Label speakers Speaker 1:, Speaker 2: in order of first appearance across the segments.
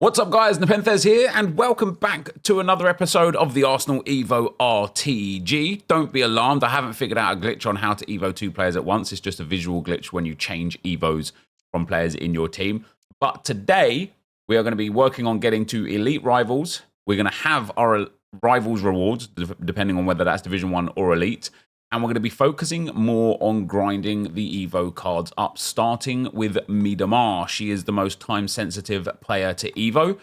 Speaker 1: What's up, guys? NepentheZ here, and welcome back to another episode of the Arsenal Evo RTG. Don't be alarmed, I haven't figured out a glitch on how to Evo two players at once. It's just a visual glitch when you change Evos from players in your team. But today, we are going to be working on getting to Elite Rivals. We're going to have our Rivals rewards, depending on whether that's Division 1 or Elite. And we're going to be focusing more on grinding the Evo cards up, starting with Midamar. She is the most time-sensitive player to Evo.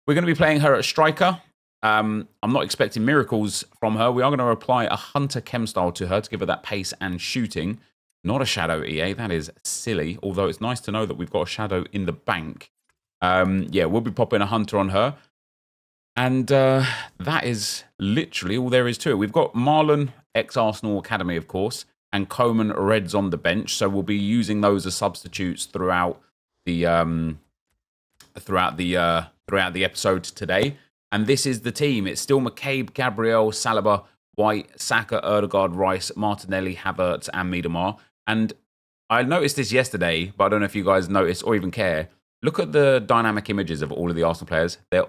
Speaker 1: We're going to be playing her at striker. I'm not expecting miracles from her. We are going to apply a Hunter Chem style to her to give her that pace and shooting. Not a Shadow EA. That is silly, although it's nice to know that we've got a Shadow in the bank. Yeah, we'll be popping a Hunter on her. And that is literally all there is to it. We've got Marlon, ex-Arsenal Academy, of course, and Coman Reds on the bench. So we'll be using those as substitutes throughout the episode today. And this is the team. It's still McCabe, Gabriel, Saliba, White, Saka, Erdegaard, Rice, Martinelli, Havertz, and Midamar. And I noticed this yesterday, but I don't know if you guys notice or even care. Look at the dynamic images of all of the Arsenal players. They're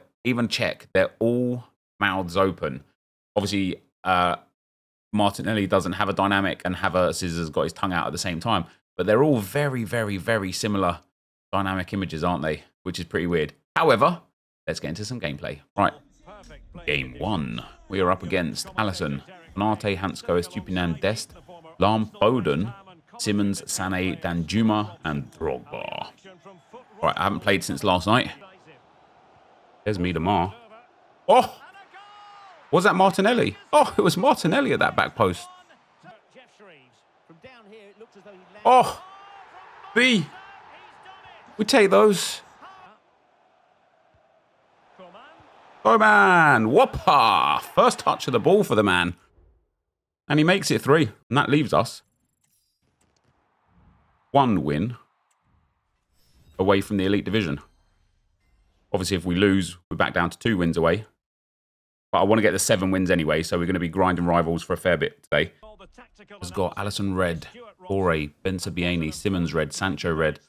Speaker 1: all mouths open. Obviously, Martinelli doesn't have a dynamic, and Havertz has got his tongue out at the same time. But they're all very, very, very similar dynamic images, aren't they? Which is pretty weird. However, let's get into some gameplay. Right, game one. We are up against Alisson, Konate, Hansko, Estupinan, Dest, Lahm, Foden, Simmons, Sané, Danjuma, and Drogba. Right, I haven't played since last night. There's Midamar. Oh! Was that Martinelli? Oh, it was Martinelli at that back post. Oh! B! We take those. Oh, man! Whoppa! First touch of the ball for the man. And he makes it 3. And that leaves us 1 win away from the Elite Division. Obviously, if we lose, we're back down to 2 wins away. But I want to get the 7 wins anyway, so we're going to be grinding Rivals for a fair bit today. Has got Alisson red, Ore, Bensabieni, Simmons red, Sancho red.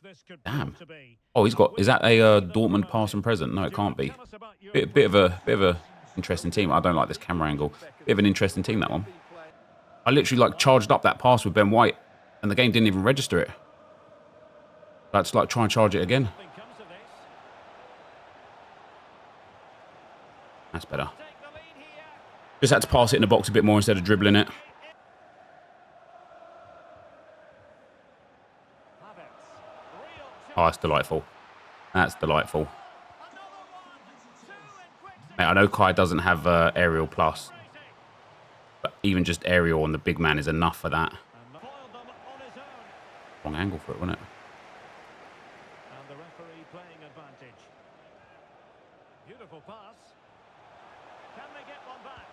Speaker 1: Damn. Oh, he's got. Is that a Dortmund past and present? No, it can't be. Bit of a interesting team. I don't like this camera angle. Bit of an interesting team, that one. I literally charged up that pass with Ben White, and the game didn't even register it. Let's try and charge it again. That's better. Just had to pass it in the box a bit more instead of dribbling it. Oh, that's delightful. That's delightful. Mate, I know Kai doesn't have aerial plus, but even just aerial on the big man is enough for that. Wrong angle for it, wasn't it?
Speaker 2: And the referee playing advantage. Beautiful pass. Can they get one back?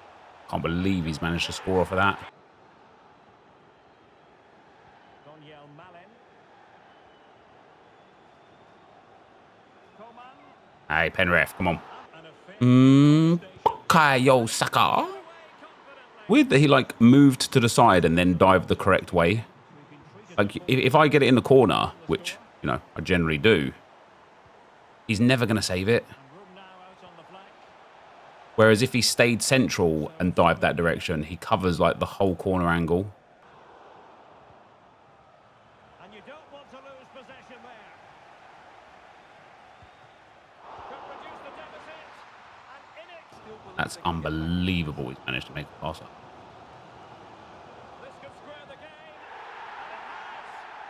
Speaker 1: Can't believe he's managed to score off of that. Hey, Penref, come on. Bukayo Saka. Weird that he moved to the side and then dived the correct way. If I get it in the corner, which, you know, I generally do, he's never going to save it. Whereas if he stayed central and dived that direction, he covers the whole corner angle.
Speaker 2: And you don't want to lose possession there. Could reduce the deficit. And in it.
Speaker 1: That's unbelievable. He's managed to make a passer.
Speaker 2: This could square the game.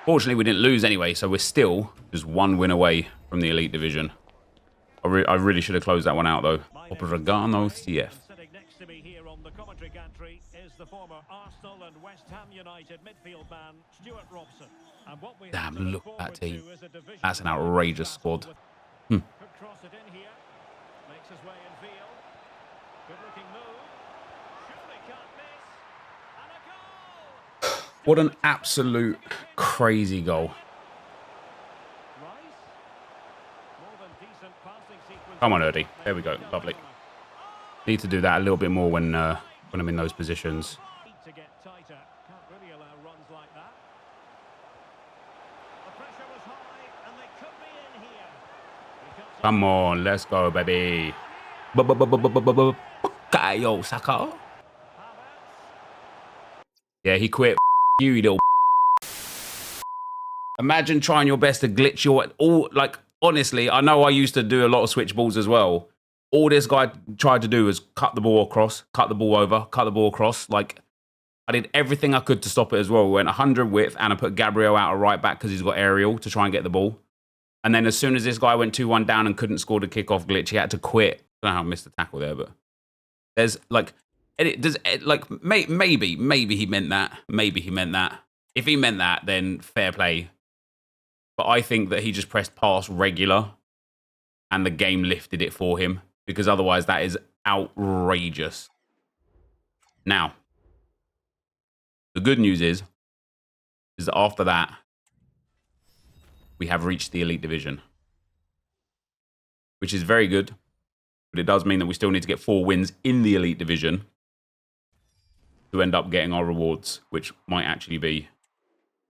Speaker 1: Fortunately, we didn't lose anyway, so we're still just 1 win away from the Elite Division. I really should have closed that one out, though. Obrigado, CF.
Speaker 2: Sitting next to me here on the commentary gantry is the former Arsenal and West Ham United midfield man, Stuart Robson. And what we
Speaker 1: Damn,
Speaker 2: have to
Speaker 1: look at that
Speaker 2: forward
Speaker 1: team.
Speaker 2: to is a division
Speaker 1: That's an outrageous squad.
Speaker 2: Could cross it in here. Makes his way in field. Good looking move. Surely can't miss. And a goal!
Speaker 1: What an absolute crazy goal.
Speaker 2: Rice. More than decent passing sequence.
Speaker 1: Come on, Erdy. There we go. Lovely. Need to do that a little bit more when I'm in those positions.
Speaker 2: To get tighter. Can't really allow runs like that. The pressure was high and they could be in here. He cuts
Speaker 1: Come on, let's go, baby. Kayo Saka. Yeah, he quit. You little. Imagine trying your best to glitch your all. Like, honestly, I know I used to do a lot of switch balls as well. All this guy tried to do was cut the ball across, cut the ball over, cut the ball across. Like, I did everything I could to stop it as well. We went 100 width and I put Gabriel out a right back because he's got aerial to try and get the ball. And then as soon as this guy went 2-1 down and couldn't score the kickoff glitch, he had to quit. I don't know how I missed the tackle there, but there's like, maybe he meant that. Maybe he meant that. If he meant that, then fair play. But I think that he just pressed pass regular and the game lifted it for him because otherwise that is outrageous. Now, the good news is that after that, we have reached the Elite Division, which is very good. But it does mean that we still need to get 4 wins in the Elite Division to end up getting our rewards, which might actually be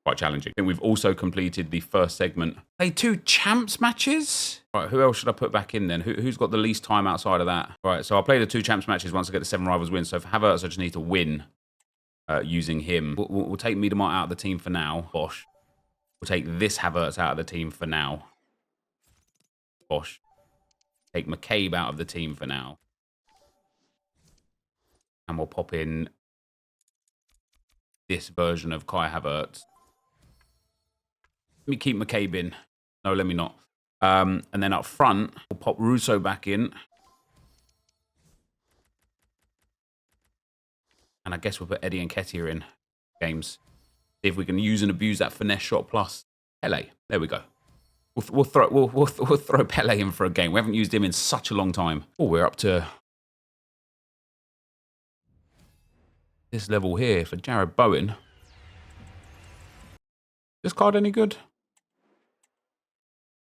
Speaker 1: quite challenging. I think we've also completed the first segment. Played 2 champs matches. All right, who else should I put back in then? Who's got the least time outside of that? All right, so I'll play the 2 champs matches once I get the 7 rivals wins. So for Havertz, I just need to win using him. We'll take Miedemar out of the team for now. Bosh. We'll take this Havertz out of the team for now. Bosh. Take McCabe out of the team for now. And we'll pop in this version of Kai Havertz. Let me keep McCabe in. No, let me not. And then up front, we'll pop Russo back in. And I guess we'll put Eddie and Nketiah in games. See if we can use and abuse that finesse shot plus Pele. There we go. We'll throw Pele in for a game. We haven't used him in such a long time. Oh, we're up to this level here for Jared Bowen. This card any good?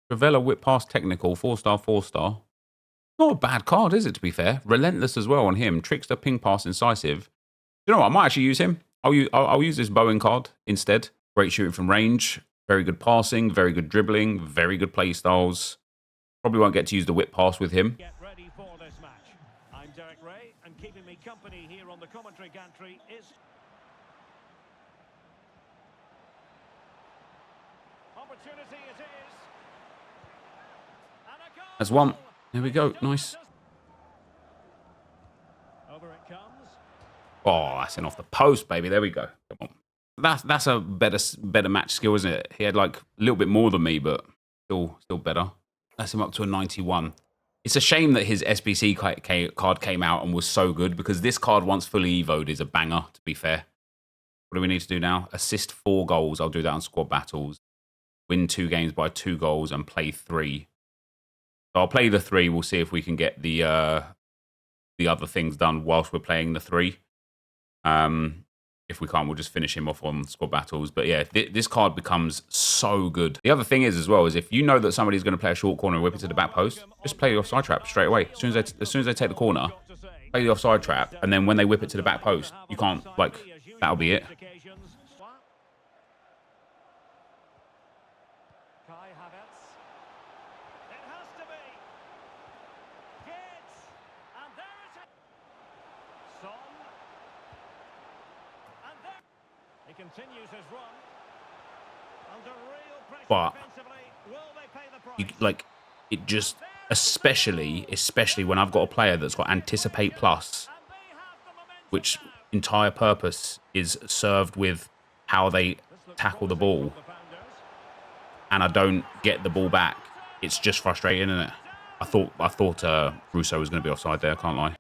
Speaker 1: Travella whip past technical, 4-star, 4-star. Not a bad card, is it, to be fair? Relentless as well on him. Trickster, ping pass, incisive. You know what? I might actually use him. I'll use this Bowen card instead. Great shooting from range. Very good passing, very good dribbling, very good play styles. Probably won't get to use the whip pass with him.
Speaker 2: Get ready for this match. I'm Derek Ray, and keeping me company here on the commentary gantry is opportunity it is. And a goal.
Speaker 1: That's one. There we go. Nice.
Speaker 2: Over it comes.
Speaker 1: Oh, that's in off the post, baby. There we go. Come on. That's a better match skill, isn't it? He had like a little bit more than me, but still better. That's him up to a 91. It's a shame that his SBC card came out and was so good because this card, once fully evoed, is a banger, to be fair. What do we need to do now? Assist 4 goals. I'll do that on squad battles. Win 2 games by 2 goals and play 3. So I'll play the 3. We'll see if we can get the other things done whilst we're playing the 3. If we can't, we'll just finish him off on squad battles. But yeah, this card becomes so good. The other thing is as well is if you know that somebody's going to play a short corner and whip it to the back post, just play the offside trap straight away. As soon as they take the corner, play the offside trap, and then when they whip it to the back post, you can't that'll be it.
Speaker 2: He continues his run. Under real pressure
Speaker 1: But
Speaker 2: defensively. Will they pay the price?
Speaker 1: it just, especially when I've got a player that's got Anticipate Plus, which entire purpose is served with how they tackle the ball, and I don't get the ball back. It's just frustrating, isn't it? I thought Russo was going to be offside there. I can't lie.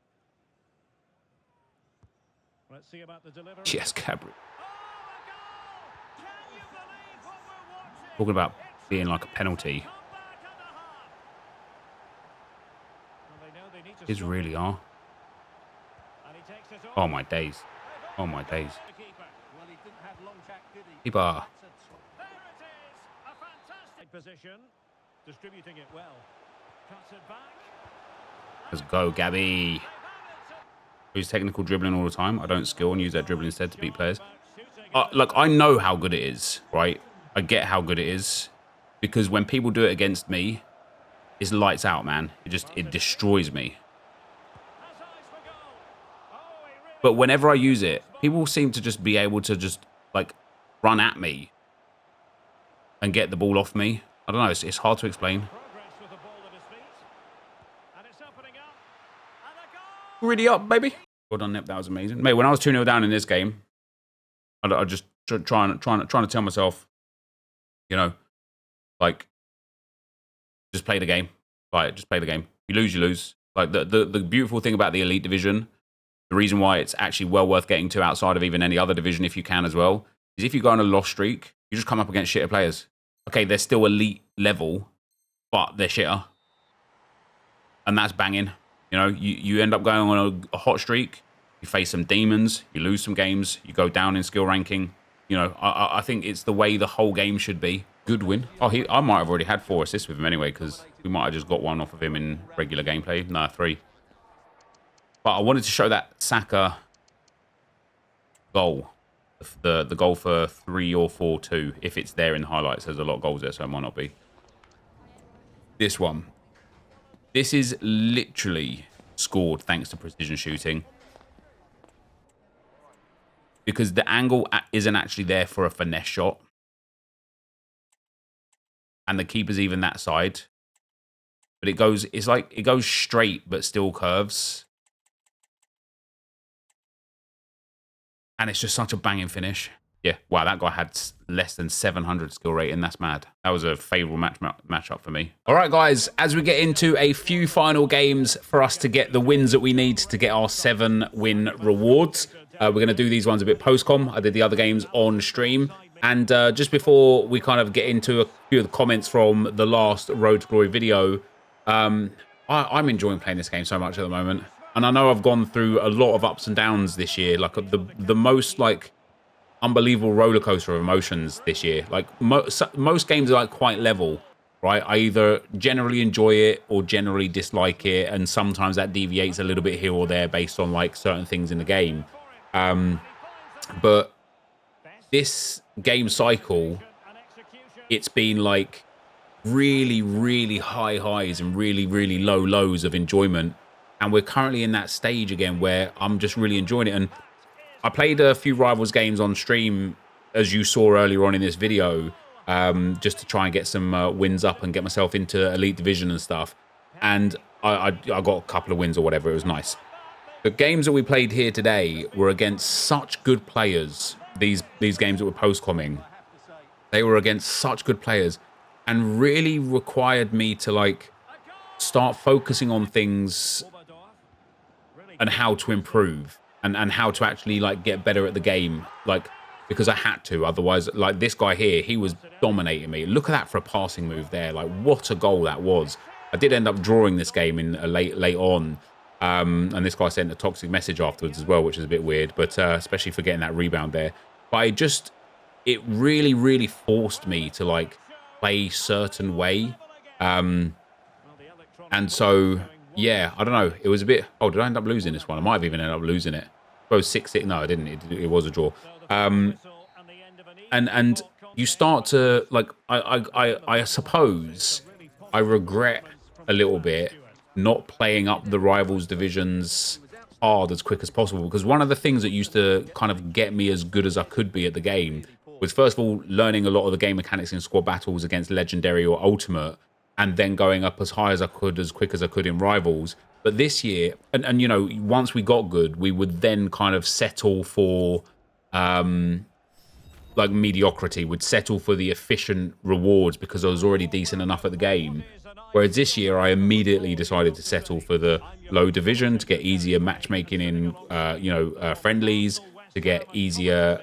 Speaker 2: Let's see about the delivery.
Speaker 1: Yes, Gabriel. Talking about being like a penalty. These really are. Oh my days. Oh my days. Keeper.
Speaker 2: Position, distributing it well. Cuts it back.
Speaker 1: Let's go, Gabby. Use technical dribbling all the time. I don't skill and use that dribbling instead to beat players. Look, I know how good it is, right? I get how good it is. Because when people do it against me, it's lights out, man. It destroys me.
Speaker 2: Has eyes for goal. Oh, he really
Speaker 1: But whenever I use it, people seem to just be able to just like run at me and get the ball off me. I don't know. It's hard to explain.
Speaker 2: progress with the ball at his feet. And it's opening up. And a goal!
Speaker 1: Really up, baby. Well done, Nep. That was amazing, mate. When I was 2-0 down in this game, I just trying to tell myself, you know, like just play the game. Like just play the game. You lose, you lose. Like the beautiful thing about the elite division, the reason why it's actually well worth getting to outside of even any other division if you can as well, is if you go on a loss streak, you just come up against shitter players. Okay, they're still elite level, but they're shitter. And that's banging. You know, you end up going on a hot streak, you face some demons, you lose some games, you go down in skill ranking. You know, I think it's the way the whole game should be. Good win. Oh, I might have already had 4 assists with him anyway, because we might have just got 1 off of him in regular gameplay. No, 3. But I wanted to show that Saka goal. The goal for 3 or 4-2, if it's there in the highlights. There's a lot of goals there, so it might not be. This one. This is literally scored thanks to precision shooting. Because the angle isn't actually there for a finesse shot. And the keeper's even that side. But it goes straight but still curves. And it's just such a banging finish. Yeah, wow, that guy had less than 700 skill rating. That's mad. That was a favourable matchup for me. All right, guys, as we get into a few final games for us to get the wins that we need to get our 7-win rewards. We're going to do these ones a bit post-com. I did the other games on stream. And just before we kind of get into a few of the comments from the last Road to Glory video, I'm enjoying playing this game so much at the moment. And I know I've gone through a lot of ups and downs this year. Like the most like unbelievable roller coaster of emotions this year. Like most games are like quite level, right? I either generally enjoy it or generally dislike it, and sometimes that deviates a little bit here or there based on like certain things in the game. But this game cycle, it's been like really, really high highs and really, really low lows of enjoyment. And we're currently in that stage again where I'm just really enjoying it. And I played a few Rivals games on stream, as you saw earlier on in this video, just to try and get some wins up and get myself into Elite Division and stuff. And I got a couple of wins or whatever. It was nice. The games that we played here today were against such good players. These games that were post-comming, they were against such good players and really required me to like start focusing on things and how to improve and how to actually like get better at the game, like because I had to. Otherwise, like this guy here, he was dominating me. Look at that for a passing move there. Like what a goal that was. I did end up drawing this game in late on. And this guy sent a toxic message afterwards as well, which is a bit weird, but especially for getting that rebound there. But it really, really forced me to like play certain way. And so, yeah, I don't know. It was a bit, oh, did I end up losing this one? I might have even ended up losing it. Oh, 6-6. No, I didn't. It was a draw. And you start to like, I suppose I regret a little bit not playing up the Rivals divisions hard as quick as possible, because one of the things that used to kind of get me as good as I could be at the game was first of all learning a lot of the game mechanics in squad battles against Legendary or Ultimate, and then going up as high as I could, as quick as I could in Rivals. But this year, and you know, once we got good, we would then kind of settle for like mediocrity, would settle for the efficient rewards because I was already decent enough at the game. Whereas this year, I immediately decided to settle for the low division to get easier matchmaking in, friendlies, to get easier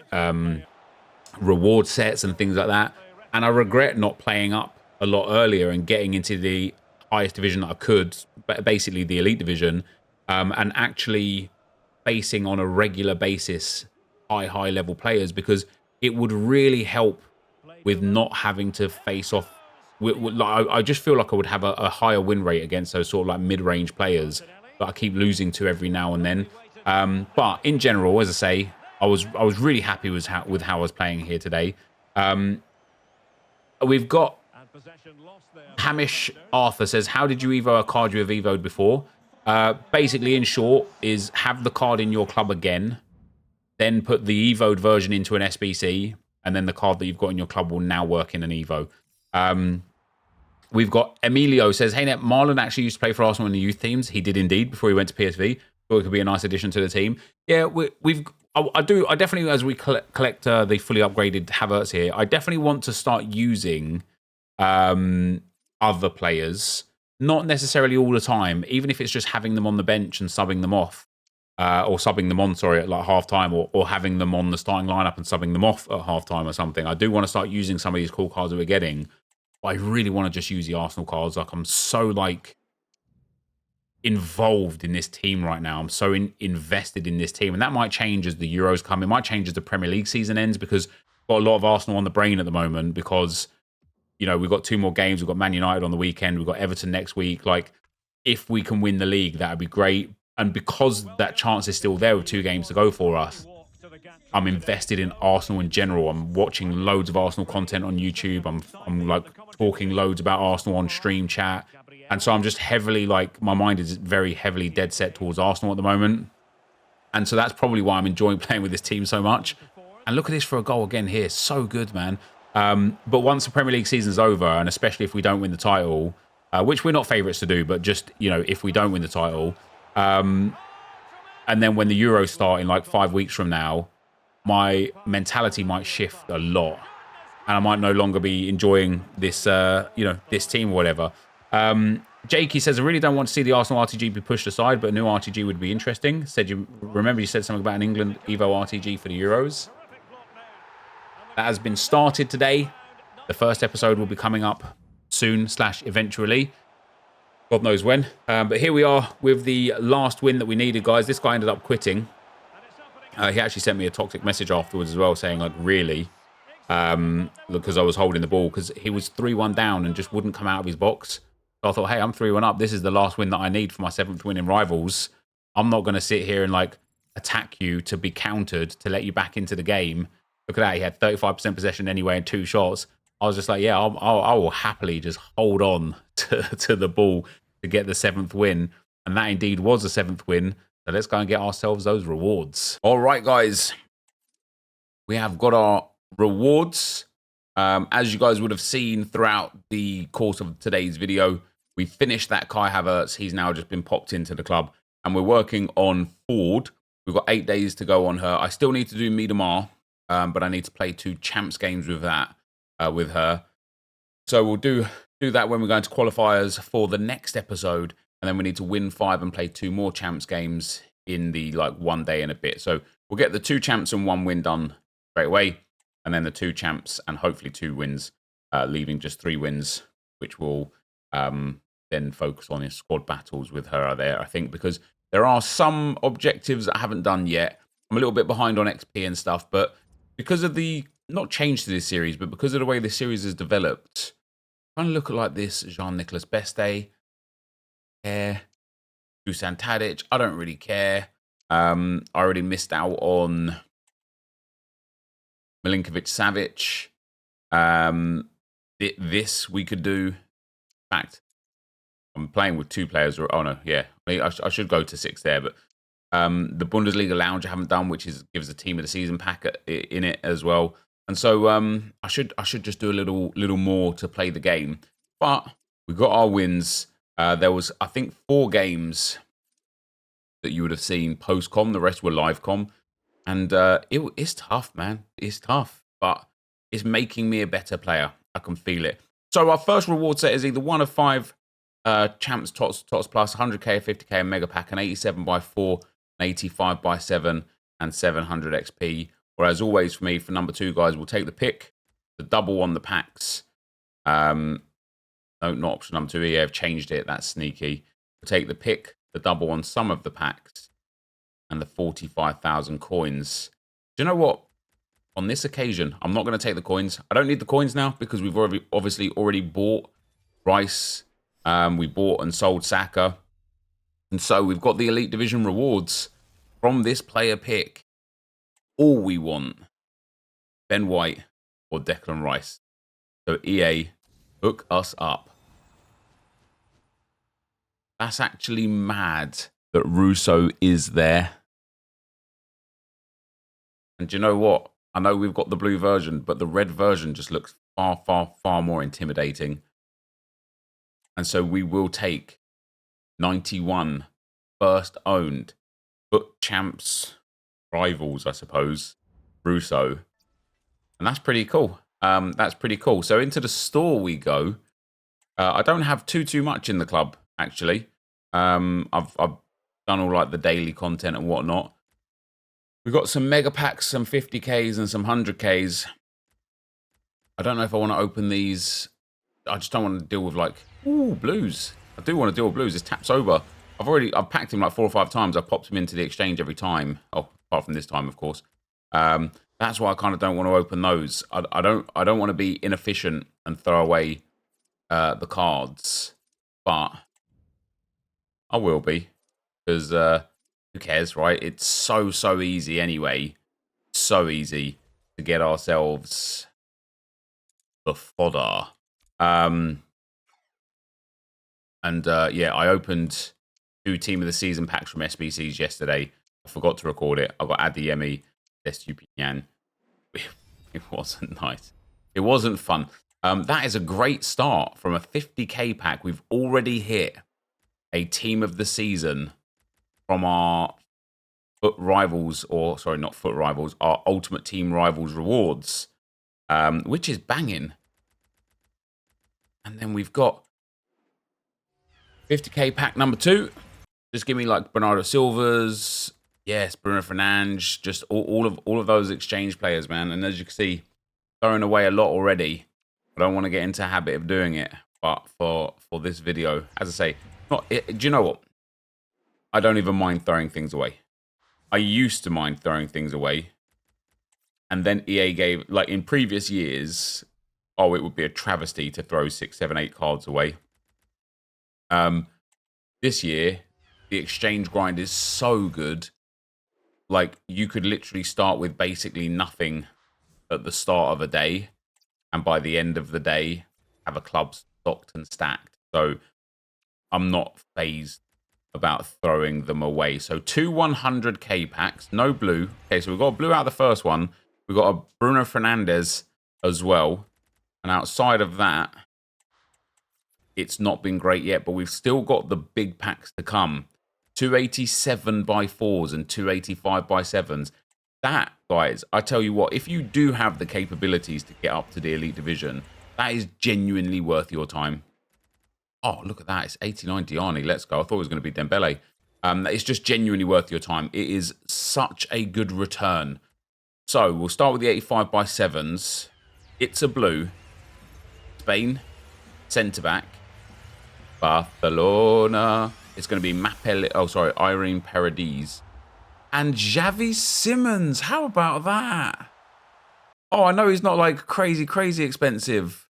Speaker 1: reward sets and things like that. And I regret not playing up a lot earlier and getting into the highest division that I could, basically the elite division, and actually facing on a regular basis high level players, because it would really help with not having to face off. I just feel like I would have a higher win rate against those sort of like mid-range players that I keep losing to every now and then. But in general, as I say, I was really happy with how I was playing here today. We've got Hamish Arthur says, how did you evo a card you have evoed before? Basically, in short, is have the card in your club again, then put the evoed version into an SBC, and then the card that you've got in your club will now work in an evo. We've got Emilio says, hey, Net, Marlon actually used to play for Arsenal in the youth teams. He did indeed before he went to PSV. Thought it could be a nice addition to the team. Yeah, I definitely, as we collect the fully upgraded Havertz here, I definitely want to start using other players, not necessarily all the time, even if it's just having them on the bench and subbing them off, or subbing them on, sorry, at like half time, or having them on the starting lineup and subbing them off at half time or something. I do want to start using some of these cool cards that we're getting, but I really want to just use the Arsenal cards. Like, I'm so involved in this team right now. I'm so invested in this team, and that might change as the Euros come. It might change as the Premier League season ends, because I've got a lot of Arsenal on the brain at the moment, because we've got 2 more games. We've got Man United on the weekend. We've got Everton next week. Like, if we can win the league, that would be great. And because that chance is still there with 2 games to go for us, I'm invested in Arsenal in general. I'm watching loads of Arsenal content on YouTube. I'm like talking loads about Arsenal on stream chat. And so I'm just heavily, like, my mind is very heavily dead set towards Arsenal at the moment. And so that's probably why I'm enjoying playing with this team so much. And look at this for a goal again here. So good, man. But once the Premier League season's over, and especially if we don't win the title, which we're not favourites to do, but just, if we don't win the title, and then when the Euros start in like 5 weeks from now, my mentality might shift a lot. And I might no longer be enjoying this, this team or whatever. Jakey says, I really don't want to see the Arsenal RTG be pushed aside, but a new RTG would be interesting. Remember you said something about an England Evo RTG for the Euros? That has been started today. The first episode will be coming up soon / eventually. God knows when. But here we are with the last win that we needed, guys. This guy ended up quitting. He actually sent me a toxic message afterwards as well, saying, like, really? Because I was holding the ball, because he was 3-1 down and just wouldn't come out of his box. So I thought, hey, I'm 3-1 up. This is the last win that I need for my 7th win in Rivals. I'm not going to sit here and, like, attack you to be countered to let you back into the game. Look at that. He had 35% possession anyway and 2 shots. I was just like, yeah, I will happily just hold on to the ball to get the 7th win. And that indeed was the 7th win. So let's go and get ourselves those rewards. All right, guys. We have got our rewards. As you guys would have seen throughout the course of today's video, we finished that Kai Havertz. He's now just been popped into the club. And we're working on Ford. We've got 8 days to go on her. I still need to do Miedemar. But I need to play 2 champs games with that, with her. So we'll do that when we're going to qualifiers for the next episode, and then we need to win 5 and play 2 more champs games in the 1 day and a bit. So we'll get the 2 champs and 1 win done straight away, and then the 2 champs and hopefully 2 wins, leaving just 3 wins, which will then focus on his squad battles with her there. I think because there are some objectives that I haven't done yet. I'm a little bit behind on XP and stuff, but because of the, not change to this series, but because of the way this series is developed, trying to look at like this, Jean-Nicolas Beste, Dusan Tadic, I don't really care. I already missed out on Milinkovic Savic. This we could do. In fact, I'm playing with 2 players. Oh no, yeah. I should go to 6 there, but the Bundesliga Lounge I haven't done, which gives the team of the season pack in it as well. And so I should just do a little more to play the game. But we got our wins. There was, I think, 4 games that you would have seen post-com. The rest were live-com. And it's tough, man. It's tough. But it's making me a better player. I can feel it. So our first reward set is either 1 of 5 Champs Tots Plus, 100k, 50k, and Mega Pack, an 87 by 4, an 85 by 7, and 700 XP. Or as always for me, for number 2, guys, we'll take the pick, the double on the packs. No, not option number 2. Yeah, I've changed it. That's sneaky. We'll take the pick, the double on some of the packs, and the 45,000 coins. Do you know what? On this occasion, I'm not going to take the coins. I don't need the coins now because we've obviously already bought Rice. We bought and sold Saka. And so we've got the Elite Division rewards from this player pick. All we want, Ben White or Declan Rice. So EA, Hook us up. That's actually mad that Russo is there. And do you know what? I know we've got the blue version, but the red version just looks far, far, far more intimidating. And so we will take 91 first owned book champs rivals, I suppose, Russo. And that's pretty cool. That's pretty cool. So into the store we go. I don't have too much in the club, actually. I've done all like the daily content and whatnot. We've got some mega packs, some 50Ks and some 100Ks. I don't know if I want to open these. I just don't want to deal with like, ooh, blues. I do want to deal with blues. This taps over. I've packed him like 4 or 5 times. I've popped him into the exchange every time. Oh, apart from this time, of course. That's why I kind of don't want to open those. I don't want to be inefficient and throw away the cards, but I will be, because who cares, right? It's so easy anyway. So easy to get ourselves the fodder. Yeah, I opened 2 Team of the Season packs from SBCs yesterday. I forgot to record it. I got Adeyemi, Estupiñán. It wasn't nice. It wasn't fun. That is a great start from a 50K pack. We've already hit a Team of the Season from our foot rivals, or sorry, not foot rivals, our Ultimate Team Rivals rewards, which is banging. And then we've got 50K pack number 2. Just give me like Bernardo Silva's, yes, Bruno Fernandes, just all of those exchange players, man. And as you can see, throwing away a lot already. I don't want to get into a habit of doing it, but for this video, as I say, do you know what? I don't even mind throwing things away. I used to mind throwing things away, and then EA gave, like in previous years, oh, it would be a travesty to throw 6, 7, 8 cards away. This year, the exchange grind is so good. Like, you could literally start with basically nothing at the start of a day, and by the end of the day, have a club stocked and stacked. So I'm not phased about throwing them away. So 2 100K packs, no blue. Okay, so we've got a blue out of the first one. We've got a Bruno Fernandes as well. And outside of that, it's not been great yet, but we've still got the big packs to come. 287 by 4s and 285 by 7s. That, guys, I tell you what, if you do have the capabilities to get up to the Elite Division, that is genuinely worth your time. Oh, look at that. It's 89 Diani. Let's go. I thought it was going to be Dembele. It's just genuinely worth your time. It is such a good return. So we'll start with the 85 by 7s. It's a blue. Spain. Centre-back. Barcelona. It's going to be Irene Paredes. And Xavi Simons. How about that? Oh, I know he's not like crazy expensive,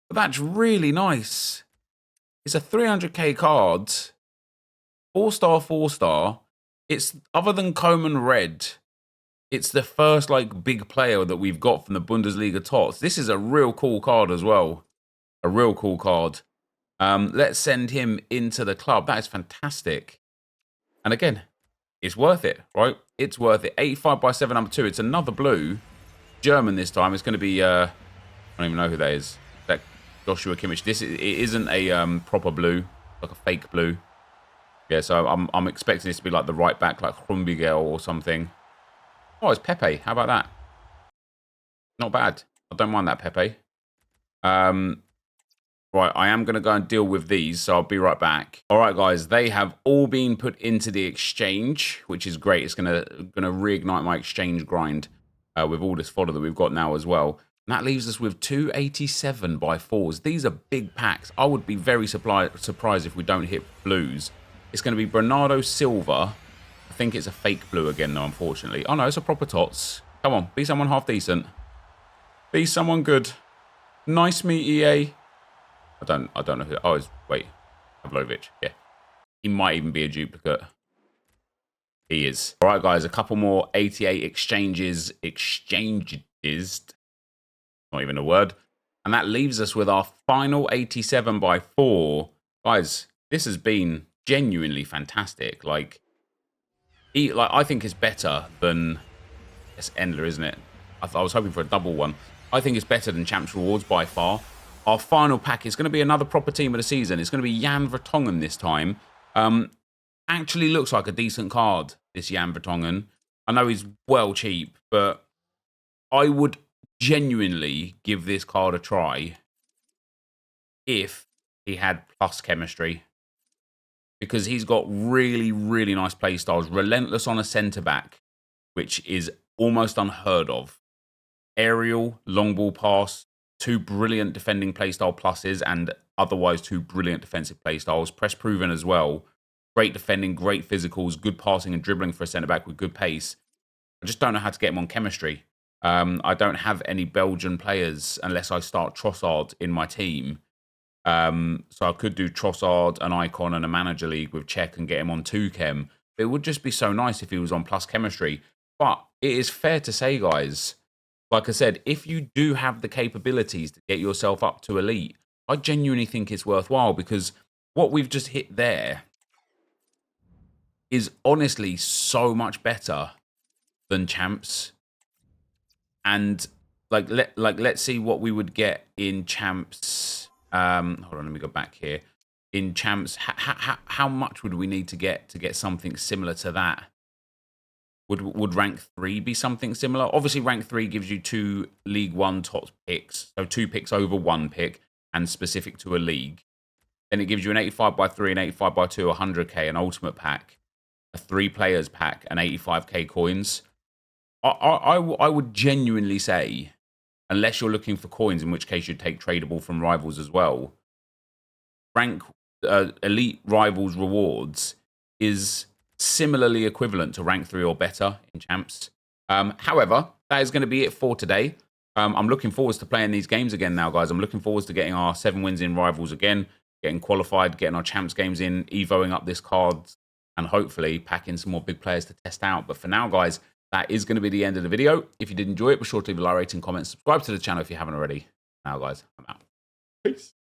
Speaker 1: but that's really nice. It's a 300k card. 4-star, 4-star. It's, other than Coman Red, it's the first like big player that we've got from the Bundesliga tots. This is a real cool card as well. A real cool card. Let's send him into the club. That is fantastic. And again, it's worth it, right? It's worth it. 85 by 7, number 2. It's another blue. German this time. It's going to be, I don't even know who that is. That Joshua Kimmich. It isn't a proper blue, like a fake blue. Yeah, so I'm expecting this to be like the right back, like Rumbigel or something. Oh, it's Pepe. How about that? Not bad. I don't mind that Pepe. Right, I am going to go and deal with these, so I'll be right back. All right, guys, they have all been put into the exchange, which is great. It's going to reignite my exchange grind with all this fodder that we've got now as well. And that leaves us with 287 by 4s. These are big packs. I would be very surprised if we don't hit blues. It's going to be Bernardo Silva. I think it's a fake blue again, though, unfortunately. Oh, no, it's a proper tots. Come on, be someone half decent. Be someone good. Nice meet, EA. I don't know who. Oh, wait, Pavlovic. Yeah, he might even be a duplicate. He is. All right, guys. A couple more 88 exchanges. Not even a word. And that leaves us with our final 87 by 4. Guys, this has been genuinely fantastic. Like I think it's better than... It's Endler, isn't it? I was hoping for a double one. I think it's better than Champs Rewards by far. Our final pack is going to be another proper team of the season. It's going to be Jan Vertonghen this time. Actually looks like a decent card, this Jan Vertonghen. I know he's well cheap, but I would genuinely give this card a try if he had plus chemistry. Because he's got really, really nice play styles. Relentless on a centre-back, which is almost unheard of. Aerial, long ball pass, 2 brilliant defending playstyle pluses, and otherwise 2 brilliant defensive playstyles. Press proven as well. Great defending, great physicals, good passing and dribbling for a centre-back with good pace. I just don't know how to get him on chemistry. I don't have any Belgian players unless I start Trossard in my team. So I could do Trossard, an Icon, and a Manager League with Czech and get him on 2 chem. It would just be so nice if he was on plus chemistry. But it is fair to say, guys, like I said, if you do have the capabilities to get yourself up to elite, I genuinely think it's worthwhile, because what we've just hit there is honestly so much better than Champs. And let's see what we would get in Champs. Hold on, let me go back here. In Champs, how much would we need to get something similar to that? Would rank 3 be something similar? Obviously, rank 3 gives you 2 League 1 top picks. So 2 picks over 1 pick and specific to a league. Then it gives you an 85 by 3, an 85 by 2, 100k, an ultimate pack, a 3 players pack, and 85k coins. I would genuinely say, unless you're looking for coins, in which case you'd take tradable from rivals as well, rank elite rivals rewards is similarly equivalent to rank 3 or better in Champs. However, that is going to be it for today. I'm looking forward to playing these games again now, guys. I'm looking forward to getting our 7 wins in rivals again, getting qualified, getting our Champs games in, evoing up this card, and hopefully packing some more big players to test out. But for now, guys, that is going to be the end of the video. If you did enjoy it, be sure to leave a like, rating, comment, subscribe to the channel if you haven't already. Now, guys, I'm out. Peace.